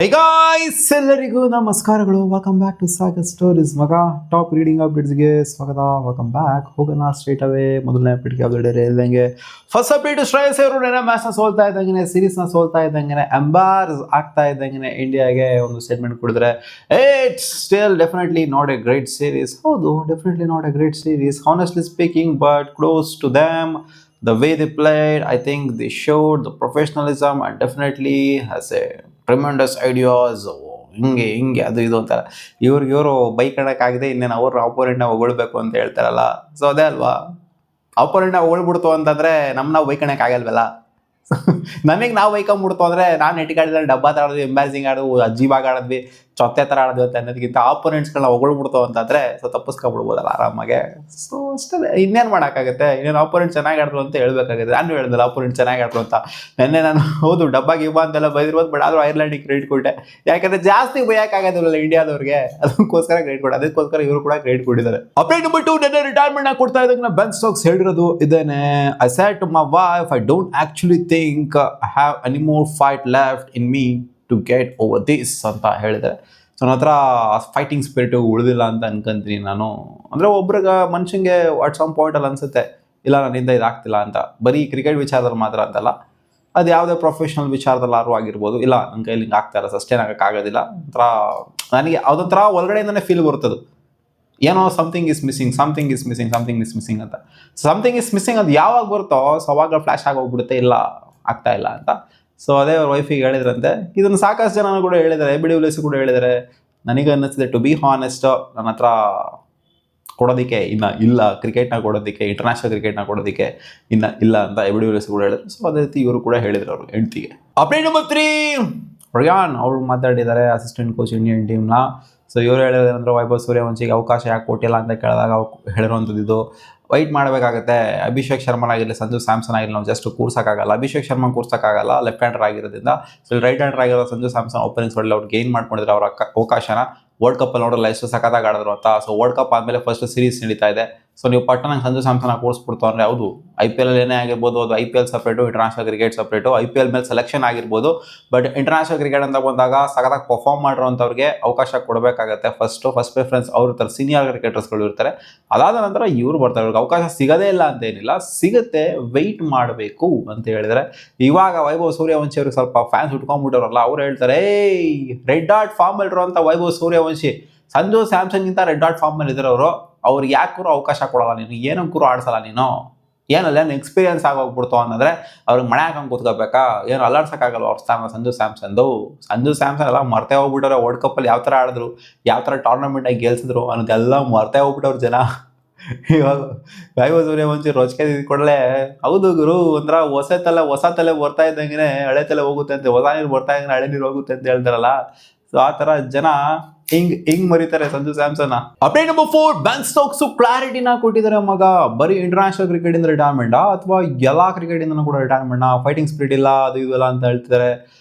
ಹೇ guys, ಎಲ್ಲರಿಗೂ ನಮಸ್ಕಾರಗಳು. Welcome back to Sagar stories. ಮಗ ಟಾಪ್ ರೀಡಿಂಗ್ ಅಪ್ಡೇಟ್ಸ್ಗೆ ಸ್ವಾಗತ. Welcome back. ಹೋಗೋಣ ಸ್ಟ್ರೇಟ್ ಅವೇ ಮೊದಲನೇ ಅಪ್ಡೇಟ್ಗೆ. ಅಪ್ಡೇಟ್ ಹೇಳ್ದಂಗೆ ಫಸ್ಟ್ ಅಪ್ಡೇಟ್, ಶ್ರೇಯಸ್ ಅವರು ನೆನೆ ಮ್ಯಾಚ್ನ ಸೋಲ್ತಾ ಇದ್ದಂಗೆ, ಸೀರೀಸ್ನ ಸೋಲ್ತಾ ಇದ್ದಂಗೆ, ಎಂಬಾರ್ಸ್ ಆಗ್ತಾ ಇದ್ದಂಗೆ ಇಂಡಿಯಾಗೆ ಒಂದು ಸ್ಟೇಟ್ಮೆಂಟ್ ಕೊಡಿದ್ರೆ, it's still definitely not a great series. ಹೌದು, definitely not a great series, honestly speaking, but close to damn. The way they played, I think they showed the professionalism and definitely has a tremendous ideas. ಹಿಂಗೆ ಹಿಂಗೆ ಅದು ಇದು ಅಂತಾರೆ. ಇವರು ಬೈಕಣಕ್ಕಾಗದೆ ಇನ್ನೇನು ಅವ್ರ ಆಪೋನೆಂಟ್ನ ಹೊಗಳ್ಬೇಕು ಅಂತ ಹೇಳ್ತಾರಲ್ಲ. ಸೊ ಅದೇ ಅಲ್ವಾ, ಆಪೋನೆಂಟ್ನ ಹೊಗಳ್ಬಿಡ್ತು ಅಂತಂದರೆ ನಾವು ಬೈಕಣಕ್ಕಾಗಲ್ವಲ್ಲ. ನಮಗೆ ನಾವು ಬೈಕೊಂಬಿಡ್ತು ಅಂದರೆ, ನಾನು ನೆಟ್ಟಿಗಾಡಿದ್ರೆ ಡಬ್ಬಾ ಥರ ಆಡಿದ್ವಿ, ಎಂಬ್ಯಾಸಿಂಗ್ ಆಡಿದ್ವಿ, ಅಜೀಬಾಗಿ ಆಡಿದ್ವಿ, ಚೊತ್ತೆ ಥರ ಆಡಿದ್ವಿ ಅಂತ ಅನ್ನೋದಕ್ಕಿಂತ ಆಪೋನೆಂಟ್ಸ್ಗಳನ್ನ ಹೊಗಳ್ಬಿಡ್ತು ಅಂತಂದರೆ ತಪ್ಪಿಸ್ಕೊಬಿಡ್ಬೋದಲ್ಲ ಆರಾಮಾಗೆ. ಸೊ ಅಷ್ಟೇ, ಇನ್ನೇನು ಮಾಡೋಕ್ಕಾಗುತ್ತೆ. ಇನ್ನೇನು ಆಪೋನೆಂಟ್ ಚೆನ್ನಾಗಿ ಆಡಿದ್ರು ಅಂತ ಹೇಳ್ಬೇಕಾಗುತ್ತೆ. ನಾನು ಹೇಳಿದ್ನಲ್ಲ ಆಪೋನೆಂಟ್ ಚೆನ್ನಾಗಿ ಆಡಿದ್ರು ಅಂತ. ನೆನ್ನೆ ನಾನು ಹೌದು ಡಬ್ಬಾ ಗಿಬ್ಬಾ ಅಂತೆಲ್ಲ ಬೈದಿರ್ಬೋದು, ಬಟ್ ಆದರೂ ಐರ್ಲೆಂಡಿಗೆ ಕ್ರೆಡಿಟ್ ಕೊಟ್ಟೆ. ಯಾಕಂದರೆ ಜಾಸ್ತಿ ಬೈಯೋಕ್ಕಾಗೋದಿಲ್ಲ ಇಂಡಿಯಾದವ್ರಿಗೆ, ಅದಕ್ಕೋಸ್ಕರ ಕ್ರೆಡಿಟ್ ಕೊಟ್ಟೆ. ಅದಕ್ಕೋಸ್ಕರ ಇವರು ಕೂಡ ಕ್ರೆಡಿಟ್ ಕೊಟ್ಟಿದ್ದಾರೆ. ಅಪ್ಡೇಟ್ ನಂಬರ್ 2, ನೆನ್ನೆ ರಿಟೈರ್ಮೆಂಟ್ನ ಕೊಡ್ತಾ ಇದ್ದಂಗೆ ಬೆನ್ ಸ್ಟೋಕ್ಸ್ ಹೇಳಿರೋದು ಇದೇನೆ. I said to my wife, I don't actually think I have any more fight left in me to get over this ಅಂತ ಹೇಳಿದೆ. ಸೊ ನನ್ನ ಹತ್ರ ಫೈಟಿಂಗ್ ಸ್ಪಿರಿಟು ಉಳಿದಿಲ್ಲ ಅಂತ ಅನ್ಕೊಂತೀನಿ ನಾನು. ಅಂದರೆ ಒಬ್ರಿಗೆ ಮನುಷ್ಯಂಗೆ ಅಟ್ ಸಮ್ ಪಾಯಿಂಟಲ್ಲಿ ಅನಿಸುತ್ತೆ, ಇಲ್ಲ ನನ್ನಿಂದ ಇದಾಗ್ತಿಲ್ಲ ಅಂತ. ಬರೀ ಕ್ರಿಕೆಟ್ ವಿಚಾರದಲ್ಲಿ ಮಾತ್ರ ಅಂತಲ್ಲ, ಅದು ಯಾವುದೇ ಪ್ರೊಫೆಷ್ನಲ್ ವಿಚಾರದಲ್ಲಾದ್ರೂ ಆಗಿರ್ಬೋದು. ಇಲ್ಲ ನನ್ನ ಕೈಲಿ ಹಿಂಗೆ ಆಗ್ತಾ ಇಲ್ಲ, ಸಸ್ಟೇನ್ ಆಗೋಕ್ಕಾಗೋದಿಲ್ಲ ಒಂಥರ, ನನಗೆ ಅದೊಂಥರ ಒಳಗಡೆಯಿಂದನೇ ಫೀಲ್ ಬರ್ತದೆ. ಏನೋ ಸಮಥಿಂಗ್ ಇಸ್ ಮಿಸ್ಸಿಂಗ್ ಅಂತ. ಸಮಥಿಂಗ್ ಇಸ್ ಮಿಸ್ಸಿಂಗ್ ಅದು ಯಾವಾಗ ಬರುತ್ತೋ ಸೊ ಅವಾಗ ಫ್ಲ್ಯಾಶ್ ಆಗೋಗ್ಬಿಡುತ್ತೆ, ಇಲ್ಲ ಆಗ್ತಾ ಇಲ್ಲ ಅಂತ. ಸೊ ಅದೇ ಅವ್ರ ವೈಫಿಗೆ ಹೇಳಿದ್ರಂತೆ. ಇದನ್ನು ಸಾಕಷ್ಟು ಜನ ಕೂಡ ಹೇಳಿದ್ದಾರೆ, ಎಬಿ ಡಿ ವಿಲಿಯರ್ಸ್ ಕೂಡ ಹೇಳಿದ್ದಾರೆ. ನನಗೆ ಅನ್ನಿಸ್ತಿದೆ, ಟು ಬಿ ಹಾನೆಸ್ಟ್, ನನ್ನ ಹತ್ರ ಕೊಡೋದಕ್ಕೆ ಇನ್ನು ಇಲ್ಲ, ಕ್ರಿಕೆಟ್ನ ಕೊಡೋದಕ್ಕೆ, ಇಂಟರ್ನ್ಯಾಷನಲ್ ಕ್ರಿಕೆಟ್ನ ಕೊಡೋದಕ್ಕೆ ಇನ್ನು ಇಲ್ಲ ಅಂತ ಎಬಿ ಡಿ ವಿಲಿಯರ್ಸ್ ಕೂಡ ಹೇಳಿದ್ರು. ಸೊ ಅದೇ ರೀತಿ ಇವರು ಕೂಡ ಹೇಳಿದ್ರು ಅವ್ರ ಹೆಂಡ್ತಿಗೆ. ಅಪ್ಡೇಟ್ ನಂಬರ್ 3, ರಯಾನ್ ಅವರು ಮಾತಾಡಿದ್ದಾರೆ, ಅಸಿಸ್ಟೆಂಟ್ ಕೋಚ್ ಇಂಡಿಯನ್ ಟೀಮ್ನ. ಸೊ ಇವರು ಹೇಳಿದ್ರೆ ವೈಭವ್ ಸೂರ್ಯವಂಶಿಗೆ ಅವಕಾಶ ಯಾಕೆ ಕೊಟ್ಟಿಲ್ಲ ಅಂತ ಕೇಳಿದಾಗ ಹೇಳಿರುವಂಥದ್ದು ಇದು. ವೈಟ್ ಮಾಡಬೇಕಾಗುತ್ತೆ. ಅಭಿಷೇಕ್ ಶರ್ಮನ್ ಆಗಿರಲಿ, ಸಂಜು ಸ್ಯಾಮ್ಸನ್ ಆಗಿರಲಿ, ನಾವು ಜಸ್ಟ್ ಕೂರ್ಸೋಕ್ಕಾಗಲ್ಲ. ಅಭಿಷೇಕ್ ಶರ್ಮಾ ಕೂರ್ಸೋಕ್ಕಾಗಲ್ಲ, ಲೆಫ್ಟ್ ಹ್ಯಾಂಡರ್ ಆಗಿರೋದ್ರಿಂದ. ಸೊ ರೈಟ್ ಹ್ಯಾಂಡರ್ ಆಗಿರೋ ಸಂಜು ಸ್ಯಾಮ್ಸನ್ ಓಪನಿಂಗ್ಸ್ ಹೊಡೆಲ್ಲ ಅವ್ರು ಗೇನ್ ಮಾಡ್ಕೊಂಡಿದ್ರೆ ಅವರ ಅವಕಾಶನ. ವರ್ಲ್ಡ್ ಕಪ್ಪಲ್ಲಿ ನೋಡಲ್ಲ ಎಷ್ಟು ಸಖತ್ತಾಗಿ ಆಡಿದ್ರು ಅಂತ. ಸೊ ವರ್ಲ್ಡ್ ಕಪ್ ಆದಮೇಲೆ ಫಸ್ಟ್ ಸೀರೀಸ್ ನಡೀತಾ ಇದೆ. ಸೊ ನೀವು ಪಟ್ಟಣಕ್ಕೆ ಸಂಜು ಸ್ಯಾಮ್ಸನ್ ಕೂರಿಸ್ಬಿಡ್ತು ಅಂದರೆ, ಹೌದು IPL ಏನೇ ಆಗಿರ್ಬೋದು, ಅದು IPL separate, international cricket separate. IPL ಮೇಲೆ ಸೆಲೆಕ್ಷನ್ ಆಗಿರ್ಬೋದು, ಬಟ್ ಇಂಟರ್ನ್ಯಾಷನಲ್ ಕ್ರಿಕೆಟ್ ಅಂತ ಬಂದಾಗ ಸಖತ್ತಾಗಿ ಪರ್ಫಾರ್ಮ್ ಮಾಡಿರೋಂಥವ್ರಿಗೆ ಅವಕಾಶ ಕೊಡಬೇಕಾಗತ್ತೆ. ಫಸ್ಟ್ ಪ್ರಿಫರೆನ್ಸ್ ಅವ್ರು ಇರ್ತಾರೆ, ಸೀನಿಯರ್ ಕ್ರಿಕೆಟರ್ಸ್ಗಳು ಇರ್ತಾರೆ. ಅದಾದ ನಂತರ ಇವ್ರು ಬರ್ತಾರೆ. ಇವ್ರಿಗೆ ಅವಕಾಶ ಸಿಗೋದೇ ಇಲ್ಲ ಅಂತೇನಿಲ್ಲ, ಸಿಗುತ್ತೆ, ವೆಯ್ಟ್ ಮಾಡಬೇಕು ಅಂತ ಹೇಳಿದರೆ. ಇವಾಗ ವೈಭವ್ ಸೂರ್ಯವಂಶಿ ಅವ್ರಿಗೆ ಸ್ವಲ್ಪ ಫ್ಯಾನ್ಸ್ ಉಟ್ಕೊಂಡ್ಬಿಟ್ಟವ್ರಲ್ಲ, ಅವ್ರು ಹೇಳ್ತಾರೆ, ಏಯ್ ರೆಡ್ ಡಾಟ್ ಫಾರ್ಮಲ್ಲಿರೋ ಅಂತ ವೈಭವ್ ಸೂರ್ಯವಂಶಿ ಸಂಜು ಸ್ಯಾಮ್ಸನ್ಗಿಂತ ರೆಡ್ ಡಾಟ್ ಫಾರ್ಮಲ್ಲಿ ಇದ್ರವರು. ಅವ್ರಿಗೆ ಯಾಕೂ ಅವಕಾಶ ಕೊಡಲ್ಲ ನೀನು, ಏನಕ್ಕೂ ಆಡಿಸಲ್ಲ ನೀನು, ಏನಲ್ಲ ಏನು ಎಕ್ಸ್ಪೀರಿಯನ್ಸ್ ಆಗೋಗ್ಬಿಡ್ತು ಅಂತಂದರೆ ಅವ್ರಿಗೆ ಮನೆ ಹಾಕಂಗೆ ಕೂತ್ಕೋಬೇಕಾ, ಏನು ಅಲ್ಲಾಡ್ಸೋಕ್ಕಾಗಲ್ಲ ಅವ್ರ ಸ್ಥಾನ ಸಂಜು ಸ್ಯಾಮ್ಸನ್ ಎಲ್ಲ ಮರ್ತೇ ಹೋಗ್ಬಿಟ್ಟವ್ರೆ. ವರ್ಲ್ಡ್ ಕಪ್ಪಲ್ಲಿ ಯಾವ ಥರ ಆಡಿದ್ರು, ಯಾವ ಥರ ಟೂರ್ನಮೆಂಟಾಗಿ ಗೆಲ್ಸಿದ್ರು ಅನ್ನೋದೆಲ್ಲ ಮರ್ತೇ ಹೋಗ್ಬಿಟ್ಟವ್ರು ಜನ. ಇವಾಗ ವೈಭವ್ ಸೂರ್ಯವಂಶಿ ರೊಚ್ಕೆ ಕೂಡಲೇ, ಹೌದು ಗುರು, ಒಂಥರ ಹೊಸ ತಲೆ ಬರ್ತಾ ಇದ್ದಂಗೆ ಹಳೆ ತಲೆ ಹೋಗುತ್ತೆ ಅಂತ, ಹೊಸ ನೀರು ಬರ್ತಾ ಇದ್ದಂಗೆ ಹಳೆ ನೀರು ಹೋಗುತ್ತೆ ಅಂತ ಹೇಳ್ತಾರಲ್ಲ. ಸೊ ಆ ಥರ ಜನ ಹಿಂಗ್ ಮರಿತಾರೆ Sanju Samson. Update number 4, Ben Stokes ಕ್ಲಾರಿಟಿನ ಕೊಟ್ಟಿದ್ದಾರೆ ಮಗ. ಬರೀ ಇಂಟರ್ನ್ಯಾಷನಲ್ ಕ್ರಿಕೆಟ್ ಇಂದ ರಿಟೈರ್ಮೆಂಟ್ ಅಥವಾ ಎಲ್ಲ ಕ್ರಿಕೆಟ್ ಇಂದನೂ ಕೂಡ ರಿಟೈರ್ಮೆಂಟ್, ಫೈಟಿಂಗ್ ಸ್ಪಿರಿಟ್ ಇಲ್ಲ, ಅದು ಇದು ಇಲ್ಲ ಅಂತ ಹೇಳ್ತಿದ್ದಾರೆ.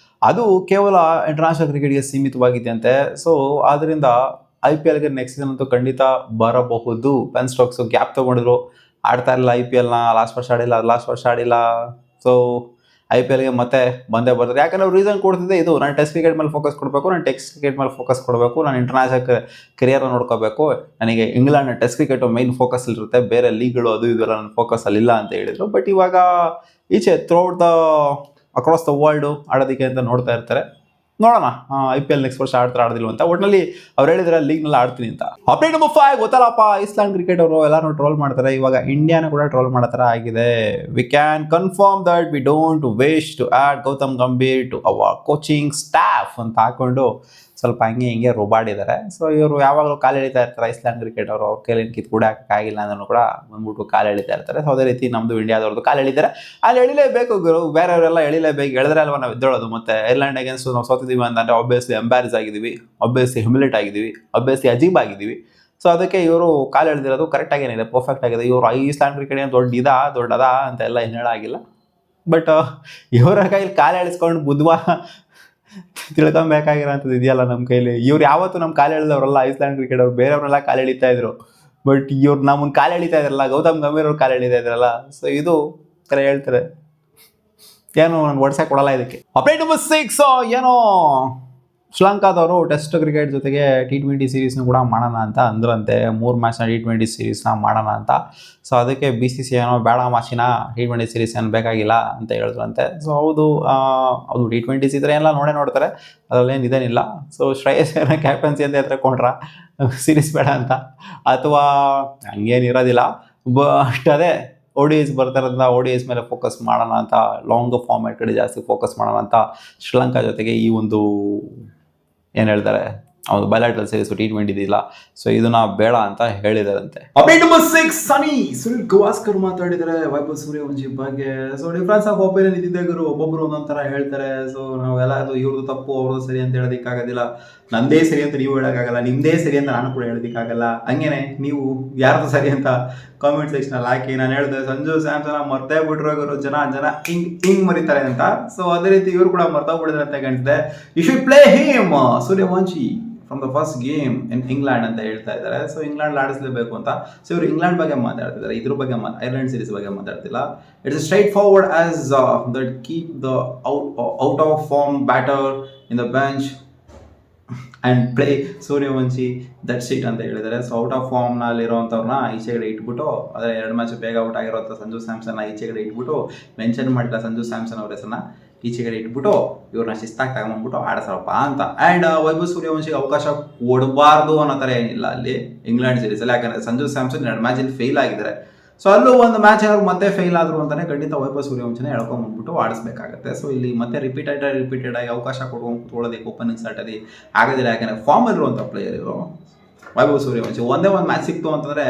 ಅದು ಕೇವಲ ಇಂಟರ್ನ್ಯಾಷನಲ್ ಕ್ರಿಕೆಟ್ಗೆ ಸೀಮಿತವಾಗಿದೆ ಅಂತೆ. ಸೊ ಆದ್ರಿಂದ IPLಗೆ ನೆಕ್ಸ್ಟ್ ಸೀಸನ್ ಅಂತೂ ಖಂಡಿತ ಬರಬಹುದು. ಬೆನ್ ಸ್ಟೋಕ್ಸ್ ಗ್ಯಾಪ್ ತಗೊಂಡಿದ್ರು, ಆಡ್ತಾ ಇರಲಿಲ್ಲ IPLನ, ಲಾಸ್ಟ್ ವರ್ಷ ಆಡಿಲ್ಲ. ಸೊ IPLಗೆ ಮತ್ತೆ ಬಂದೇ ಬರ್ತಾರೆ. ಯಾಕಂದ್ರೆ ಅವ್ರು ರೀಸನ್ ಕೊಡ್ತಿದ್ದೆ ಇದು, ನಾನು ಟೆಸ್ಟ್ ಕ್ರಿಕೆಟ್ ಮೇಲೆ ಫೋಕಸ್ ಕೊಡಬೇಕು, ನಾನು ಇಂಟರ್ನ್ಯಾಷನಲ್ ಕೆರಿಯರ್ನ ನೋಡ್ಕೋಬೇಕು, ನನಗೆ England test cricket main focus ಇರುತ್ತೆ, ಬೇರೆ ಲೀಗ್ಗಳು ಅದು ಇದೆಲ್ಲ ನನ್ನ ಫೋಕಸಲ್ಲಿ ಇಲ್ಲ ಅಂತ ಹೇಳಿದರು. ಬಟ್ ಇವಾಗ ಈಚೆ throughout the across the world ಆಡೋದಕ್ಕೆ ಅಂತ ನೋಡ್ತಾ ಇರ್ತಾರೆ. ನೋಡೋಣ IPL ನೆಕ್ಸ್ಟ್ ವರ್ಷ ಆಡೋದಿಲ್ಲ ಅಂತ. ಒಟ್ಟಿನಲ್ಲಿ ಅವ್ರು ಹೇಳಿದ್ರೆ ಲೀಗ್ನಲ್ಲಿ ಆಡ್ತೀನಿ ಅಂತ. ಅಪ್ಡೇಟ್ ನಂಬರ್ 5, ಗೊತ್ತಲ್ಲಪ್ಪ, ಐಸ್ಲ್ಯಾಂಡ್ ಕ್ರಿಕೆಟ್ ಅವರು ಎಲ್ಲರೂ ಟ್ರೋಲ್ ಮಾಡ್ತಾರೆ. ಇವಾಗ ಇಂಡಿಯಾನ ಕೂಡ ಟ್ರೋಲ್ ಮಾಡೋ ಥರ ಆಗಿದೆ. We can confirm that we don't wish to add Gautam Gambhir to our coaching staff ಅಂತ ಹಾಕೊಂಡು ಸ್ವಲ್ಪ ಹಂಗೆ ರುಬಾಡಿದ್ದಾರೆ. ಸೊ ಇವರು ಯಾವಾಗಲೂ ಕಾಲು ಎಳಿತಾ ಇರ್ತಾರೆ ಐಸ್ಲ್ಯಾಂಡ್ ಕ್ರಿಕೆಟ್ ಅವರು. ಅವ್ರ ಕೈಲಿ ಕಿತ್ತು ಆಗಿಲ್ಲ ಅಂದ್ರೂ ಕೂಡ ಬಂದ್ಬಿಟ್ಟು ಕಾಲು ಎಳಿತಾ ಇರ್ತಾರೆ. ಸೊ ಅದೇ ರೀತಿ ನಮ್ಮದು ಇಂಡಿಯಾದವ್ರದ್ದು ಕಾಲು ಎಳಿತಾರೆ. ಅಲ್ಲಿ ಎಳಿಲೇಬೇಕು ಗುರು, ಬೇರೆಯವರೆಲ್ಲ ಎಳಿಲೇಬೇಕು, ಎಳೆದ್ರೆ ಅಲ್ವಾ ನಾವು ಎದ್ದೇಳೋದು. ಮತ್ತು ಐರ್ಲೆಂಡ್ ಅಗೇನ್ಸ್ಟ್ ನಾವು ಸೋತಿದ್ದೀವಿ ಅಂತಂದರೆ ಆಬ್ವಿಯಸ್ಲಿ ಎಂಬ್ಯಾರಸ್ ಆಗಿದ್ದೀವಿ, ಆಬ್ವಿಯಸ್ಲಿ ಹ್ಯುಮಿಲೇಟ್ ಆಗಿದ್ದೀವಿ, ಆಬ್ವಿಯಸ್ಲಿ ಅಜೀಬ್ ಆಗಿದ್ದೀವಿ. ಸೊ ಅದಕ್ಕೆ ಇವರು ಕಾಲು ಎಳೆದಿರೋದು ಕರೆಕ್ಟಾಗಿ ಏನಿದೆ, ಪರ್ಫೆಕ್ಟ್ ಆಗಿದೆ. ಇವರು ಐಸ್ಲ್ಯಾಂಡ್ ಕ್ರಿಕೆಟ್ ಏನು ದೊಡ್ಡದ ಅಂತ ಎಲ್ಲ ಏನು ಹೇಳಾಗಿಲ್ಲ. ಬಟ್ ಇವರ ಕೈಲಿ ಕಾಲು ಎಳಿಸ್ಕೊಂಡು ಬುಧವಾರ ತಿಳ್ಕೊಬೇಕಾಗಿರೋಂಥದ್ದು ಇದೆಯಲ್ಲ ನಮ್ಮ ಕೈಲಿ. ಇವ್ರು ಯಾವತ್ತೂ ನಮ್ಮ ಕಾಲು ಎಳೆದವ್ರಲ್ಲ ಐಸ್ಲ್ಯಾಂಡ್ ಕ್ರಿಕೆಟ್ ಅವ್ರು, ಬೇರೆಯವ್ರನ್ನೆಲ್ಲ ಕಾಲು ಎಳಿತಾ ಇದ್ರು. ಬಟ್ ಇವ್ರು ನಮ್ಮನ್ನು ಕಾಲು ಎಳಿತಾ ಇದ್ರಲ್ಲ, ಗೌತಮ್ ಗಂಭೀರ್ ಅವ್ರು ಕಾಲು ಎಳಿತಾ ಇದ್ರಲ್ಲ. ಸೊ ಇದು ಥರ ಹೇಳ್ತಾರೆ, ಏನು ನನಗೆ ಓಡ್ಸಕ್ಕೆ ಕೊಡಲ್ಲ ಇದಕ್ಕೆ. ಅಪ್ಡೇಟ್ ನಂಬರ್ 6, ಏನೋ ಶ್ರೀಲಂಕಾದವರು ಟೆಸ್ಟ್ ಕ್ರಿಕೆಟ್ ಜೊತೆಗೆ T20 ಸೀರೀಸ್ನು ಕೂಡ ಮಾಡೋಣ ಅಂತ ಅಂದ್ರಂತೆ. 3 ಮ್ಯಾಚ್ನ T20 ಸೀರೀಸ್ನ ಮಾಡೋಣ ಅಂತ. ಸೊ ಅದಕ್ಕೆ BCCI ಏನೋ ಬೇಡ ಮಾಚಿನ T20 ಸೀರೀಸ್ ಏನು ಬೇಕಾಗಿಲ್ಲ ಅಂತ ಹೇಳಿದ್ರಂತೆ. ಸೊ ಹೌದು, ಅದು T20 ಇದ್ರೆ ಎಲ್ಲ ನೋಡ್ತಾರೆ, ಅದರಲ್ಲೇನು ಇದೇನಿಲ್ಲ. ಸೊ ಶ್ರೇಯಸ್ ಕ್ಯಾಪ್ಟನ್ಸಿ ಅಂತ ಎತ್ಕೊಂಡ್ರ ಸೀರೀಸ್ ಬೇಡ ಅಂತ, ಅಥವಾ ಹಂಗೇನಿರೋದಿಲ್ಲ. ಬಟ್ ಅದೇ ODIs ಬರ್ತಾರಂತ, ODIs ಮೇಲೆ ಫೋಕಸ್ ಮಾಡೋಣ ಅಂತ, ಲಾಂಗ್ ಫಾರ್ಮ್ಯಾಟ್ ಕಡೆ ಜಾಸ್ತಿ ಫೋಕಸ್ ಮಾಡೋಣ ಅಂತ ಶ್ರೀಲಂಕಾ ಜೊತೆಗೆ ಈ ಒಂದು ಏನು ಹೇಳ್ತಾರೆ ಅವ್ರು ಬಯಲಾಟರಲ್ ಸೀರೀಸ್ T20 ಇದಿಲ್ಲ. ಸೊ ಇದನ್ನ ಬೇಡ ಅಂತ ಹೇಳಿದಾರಂತೆ. ಅಪ್ಡೇಟ್ ನಂಬರ್ 6 ಸನಿ ಸುನಿಲ್ ಗವಾಸ್ಕರ್ ಮಾತಾಡಿದರೆ ವೈಭವ್ ಸೂರ್ಯವಂಶಿ ಬಗ್ಗೆ. ಸೊ ಡಿಫ್ರೆನ್ಸ್ ಆಫ್ ಒಪಿನಿಯನ್ ಇದ್ದಿದ್ದೆ ಗುರು, ಒಬ್ಬೊಬ್ರು ಒಂದೊಂದು ಥರ ಹೇಳ್ತಾರೆ. ಸೊ ನಾವೆಲ್ಲ ಅದು ಇವ್ರದ್ದು ತಪ್ಪು ಅವ್ರದ್ದು ಸರಿ ಅಂತ ಹೇಳೋದಕ್ಕಾಗೋದಿಲ್ಲ, ನಂದೇ ಸರಿ ಅಂತ ನೀವು ಹೇಳೋಕ್ಕಾಗಲ್ಲ, ನಿಮ್ಮದೇ ಸರಿ ಅಂತ ನಾನು ಕೂಡ ಹೇಳೋದಕ್ಕಾಗಲ್ಲ. ಹಂಗೇನೆ ನೀವು ಯಾರ್ದು ಸರಿ ಅಂತ ಕಾಮೆಂಟ್ ಸೆಕ್ಷನಲ್ಲಿ ಹಾಕಿ. ನಾನು ಹೇಳಿದೆ ಸಂಜು ಸ್ಯಾಮ್ಸನ್ ಮರ್ತೇ ಬಿಟ್ರು ಗುರು, ಜನ ಹಿಂಗ್ ಮರಿತಾರೆ ಅಂತ. ಸೊ ಅದೇ ರೀತಿ ಇವರು ಕೂಡ ಮರ್ತೋಗ್ಬಿಡಿದ್ರೆ ಅಂತ ಕಾಣ್ತಿದೆ. You should play him Suryavanshi from the first game in England ಅಂತ ಹೇಳ್ತಾ ಇದ್ದಾರೆ. ಸೊ ಇಂಗ್ಲೆಂಡ್ ಆಡಿಸಲೇಬೇಕು ಅಂತ. ಸೊ ಇವರು ಇಂಗ್ಲೆಂಡ್ ಬಗ್ಗೆ ಮಾತಾಡ್ತಿದ್ದಾರೆ, ಇದ್ರ ಬಗ್ಗೆ ಐರ್ಲೆಂಡ್ ಸೀರೀಸ್ ಬಗ್ಗೆ ಮಾತಾಡ್ತಿಲ್ಲ. It's straightforward as that keep the out of form batter in the bench and play Suryavanshi that seat ಅಂತ ಹೇಳಿದ್ದಾರೆ. ಸೊ ಔಟ್ ಆಫ್ ಫಾರ್ಮ್ನಲ್ಲಿ ಇರೋವಂಥವ್ರನ್ನ ಈಚೆಗಡೆ ಇಟ್ಬಿಟ್ಟು, ಆದರೆ 2 ಮ್ಯಾಚ್ ಬೇಗ ಔಟ್ ಆಗಿರೋಂಥ ಸಂಜು ಸ್ಯಾಮ್ಸನ್ನ ಈಚೆಗಡೆ ಇಟ್ಬಿಟ್ಟು, ಮೆನ್ಷನ್ ಮಾಡಿಲ್ಲ ಸಂಜು ಸ್ಯಾಮ್ಸನ್ ಅವ್ರ ಹೆಸರನ್ನ, ಈಚೆಗಡೆ ಇಟ್ಬಿಟ್ಟು ಇವ್ರನ್ನ ಶಿಸ್ತಾಗಿ ತಗೊಂಡ್ಬಿಟ್ಟು ಆಡಿಸಪ್ಪ ಅಂತ. ಆ್ಯಂಡ್ ವೈಭವ್ ಸೂರ್ಯವಂಶಿಗೆ ಅವಕಾಶ ಕೊಡಬಾರ್ದು ಅನ್ನೋ ಥರ ಏನಿಲ್ಲ ಅಲ್ಲಿ ಇಂಗ್ಲೆಂಡ್ ಸೀರೀಸಲ್ಲಿ. ಯಾಕಂದರೆ ಸಂಜು ಸ್ಯಾಮ್ಸನ್ 2 ಮ್ಯಾಚಲ್ಲಿ ಫೇಲ್ ಆಗಿದ್ದಾರೆ. ಸೊ ಅಲ್ಲೂ ಒಂದು ಮ್ಯಾಚ್ ಏನಾದ್ರು ಮತ್ತೆ ಫೇಲ್ ಆದರು ಅಂತಲೇ ಖಂಡಿತ ವೈಭವ್ ಸೂರ್ಯವಂಶಿನ ಎಳ್ಕೊಂಡ್ಬಂದ್ಬಿಟ್ಟು ಆಡಿಸ್ಬೇಕಾಗುತ್ತೆ. ಸೊ ಇಲ್ಲಿ ಮತ್ತೆ ರಿಪೀಟೆಡ್ ಆಗಿ ಅವಕಾಶ ಕೊಡ್ಕೊಂಡು ಕೂತ್ಕೊಳ್ಳೋದಕ್ಕೆ ಓಪನಿಂಗ್ ಸ್ಟಾರ್ಟಲ್ಲಿ ಆಗೋದಿಲ್ಲ. ಯಾಕಂದರೆ ಫಾರ್ಮ್ ಇರುವಂಥ ಪ್ಲೇಯರ್ ಇವರು ವೈಭವ್ ಸೂರ್ಯವಂಶಿ. ಒಂದೇ ಒಂದು ಮ್ಯಾಚ್ ಸಿಕ್ತು ಅಂತಂದರೆ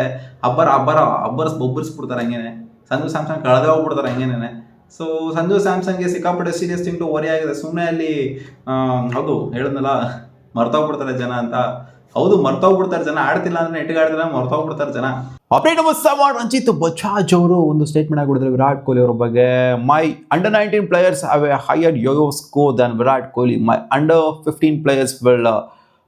ಒಬ್ಬರಿಸ್ಬಿಡ್ತಾರೆ ಹಂಗೇನೆ. ಸಂಜು ಸ್ಯಾಮ್ಸನ್ ಕಳೆದೇ ಹೋಗ್ಬಿಡ್ತಾರೆ ಹಂಗೇನೆ. ಸೊ ಸಂಜು ಸ್ಯಾಮ್ಸನ್ಗೆ ಸಿಕ್ಕಾಪಟ್ಟೆ ಸೀರಿಯಸ್ ಥಿಂಗ್ ಟು ವರಿ ಆಗಿದೆ. ಸುಮ್ಮನೆ ಅಲ್ಲಿ ಹೌದು ಹೇಳಿದ್ನಲ್ಲ ಮರ್ತೋಗ್ಬಿಡ್ತಾರೆ ಜನ ಅಂತ. ಹೌದು ಮರ್ತೋಗ್ಬಿಡ್ತಾರೆ ಜನ, ಆಡ್ತಿಲ್ಲ ಅಂದ್ರೆ ನೆಟ್ಟಿಗಾಡ್ತಿಲ್ಲ ಮರ್ತೋಗ್ಬಿಡ್ತಾರೆ ಜನ. ಅಪ್ಡೇಟ್ ನಂಬರ್ 7 ರಂಜಿತ್ ಬಜಾಜ್ ಅವರು ಒಂದು ಸ್ಟೇಟ್ಮೆಂಟ್ ಆಗಿಬಿಡಿದ್ರೆ ವಿರಾಟ್ ಕೊಹ್ಲಿ ಅವರ ಬಗ್ಗೆ. My under 19 players have a higher yo-yo score than Virat Kohli. My under 15 players will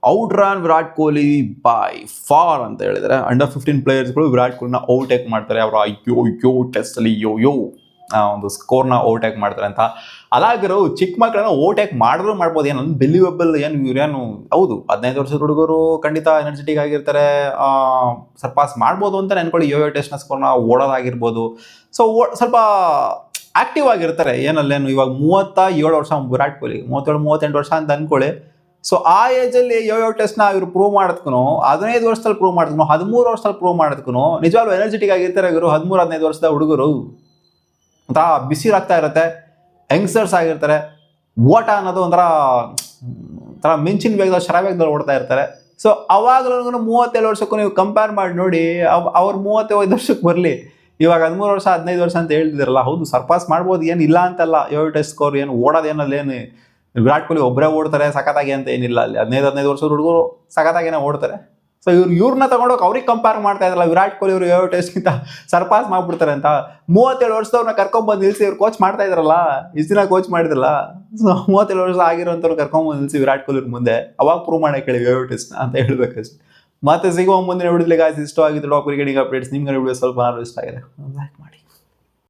outrun Virat Kohli by far ಅಂತ ಹೇಳಿದರೆ. ಅಂಡರ್ 15 ಪ್ಲೇಯರ್ಸ್ಗಳು ವಿರಾಟ್ ಕೊಹ್ಲಿನ ಔಟೇಕ್ ಮಾಡ್ತಾರೆ. ಅವರ ಯೋ ಟೆಸ್ಟಲ್ಲಿ ಯೋ ಒಂದು ಸ್ಕೋರ್ನ ಓವರ್ಟೇಕ್ ಮಾಡ್ತಾರೆ ಅಂತ. ಅಲಾಗಿರೋ ಚಿಕ್ಕ ಮಕ್ಕಳನ್ನ ಓವರ್ಟೇಕ್ ಮಾಡಿದ್ರು ಮಾಡ್ಬೋದು, ಏನು ಅನ್ಬಿಲೀವಬಲ್. ಇವ್ರೇನು ಹೌದು 15 ವರ್ಷದ ಹುಡುಗರು ಖಂಡಿತ ಎನರ್ಜೆಟಿಕ್ ಆಗಿರ್ತಾರೆ, ಸರ್ಪಾಸ್ ಮಾಡ್ಬೋದು ಅಂತ ಅನ್ಕೊಳ್ಳಿ. ಯೋ ಟೆಸ್ಟ್ನ ಸ್ಕೋರ್ನ ಓಡೋದಾಗಿರ್ಬೋದು. ಸೊ ಸ್ವಲ್ಪ ಆಕ್ಟಿವ್ ಆಗಿರ್ತಾರೆ. ಏನಲ್ಲೇನು ಇವಾಗ 37 ವರ್ಷ ವಿರಾಟ್ ಕೊಹ್ಲಿ, 37-38 ವರ್ಷ ಅಂತ ಅನ್ಕೊಳ್ಳಿ. ಸೊ ಆ ಏಜಲ್ಲಿ ಯೋ ಟೆಸ್ಟ್ನ ಇವರು ಪ್ರೂವ್ ಮಾಡೋದಕ್ಕೂ, 15 ವರ್ಷದಲ್ಲಿ ಪ್ರೂವ್ ಮಾಡೋದಕ್ಕೂ, 13 ವರ್ಷದಲ್ಲಿ ಪ್ರೂವ್ ಮಾಡೋದಕ್ಕೂ ನಿಜವಾಗ್ಲೂ ಎನರ್ಜೆಟಿಕ್ ಆಗಿರ್ತಾರೆ ಇವರು. 13-15 ವರ್ಷದ ಹುಡುಗರು ಒಂಥರ ಬಿಸಿಲಾಗ್ತಾ ಇರುತ್ತೆ, ಯಂಗ್ಸ್ಟರ್ಸ್ ಆಗಿರ್ತಾರೆ. ಓಟ ಅನ್ನೋದು ಒಂಥರ ಮಿಂಚಿನ ವೇಗದಲ್ಲಿ ಶರವೇಗದಲ್ಲಿ ಓಡ್ತಾ ಇರ್ತಾರೆ. ಸೊ ಅವಾಗಲೂ 37 ವರ್ಷಕ್ಕೂ ನೀವು ಕಂಪೇರ್ ಮಾಡಿ ನೋಡಿ. ಅವ್ರು 35 ವರ್ಷಕ್ಕೆ ಬರಲಿ, ಇವಾಗ 13 ವರ್ಷ 15 ವರ್ಷ ಅಂತ ಹೇಳ್ತಿದ್ರಲ್ಲ. ಹೌದು ಸರ್ಪಾಸ್ ಮಾಡ್ಬೋದು, ಏನು ಇಲ್ಲ ಅಂತಲ್ಲ. ಯೋ ಟೆಸ್ಟ್ ಸ್ಕೋರ್ ಏನು ಓಡೋದೇನಲ್ಲೇನು ವಿರಾಟ್ ಕೊಹ್ಲಿ ಒಬ್ಬರೇ ಓಡ್ತಾರೆ ಸಖತ್ತಾಗಿ ಅಂತ ಏನಿಲ್ಲ. ಅಲ್ಲಿ 15 ವರ್ಷದ ಹುಡುಗರು ಸಖತ್ತಾಗೇನೆ ಓಡ್ತಾರೆ. ಸೊ ಇವ್ರನ್ನ ತಗೊಂಡೋಗಿ ಅವ್ರಿಗೆ ಕಂಪೇರ್ ಮಾಡ್ತಾ ಇದ್ರಲ್ಲ, ವಿರಾಟ್ ಕೊಹ್ಲಿ ಅವರು ಯಾವ ಟೆಸ್ಟ್ಗಿಂತ ಸರ್ಪಾಸ್ ಮಾಡ್ಬಿಡ್ತಾರೆ ಅಂತ. 37 ವರ್ಷದವ್ರನ್ನ ಕರ್ಕೊಂಡ್ಬಂದು ನಿಲ್ಲಿಸಿ ಇವ್ರು ಕೋಚ್ ಮಾಡ್ತಾ ಇದ್ರಲ್ಲ, ಇಷ್ಟು ದಿನ ಕೋಚ್ ಮಾಡಿದ್ರಲ್ಲ. ಸೊ 37 ವರ್ಷ ಆಗಿರೋಂಥವ್ರು ಕರ್ಕೊಂಡ್ಬಂದು ನಿಲ್ಲಿಸಿ ವಿರಾಟ್ ಕೊಹ್ಲಿ ಮುಂದೆ ಅವಾಗ ಪ್ರೂವ್ ಮಾಡಕ್ಕೆ ಹೇಳಿ ಯಾವ ಟೆಸ್ಟ್ ಅಂತ ಹೇಳ್ಬೇಕಷ್ಟು. ಮತ್ತೆ ಸಿಗುವ ಮುಂದಿನ ವಿಡಿಯೋಲಿ ಗಾಯ್ಸ್ ಇಷ್ಟ ಆಗಿತ್ತು ಟಾಪ್ ಕ್ರಿಕೆಟಿಂಗ್ ಅಪ್ಡೇಟ್ಸ್. ನಿಮ್ಗೆ ವಿಡಿಯೋ ಸ್ವಲ್ಪ ಇಷ್ಟ ಆಗಿದೆ ಲೈಕ್ ಮಾಡಿ.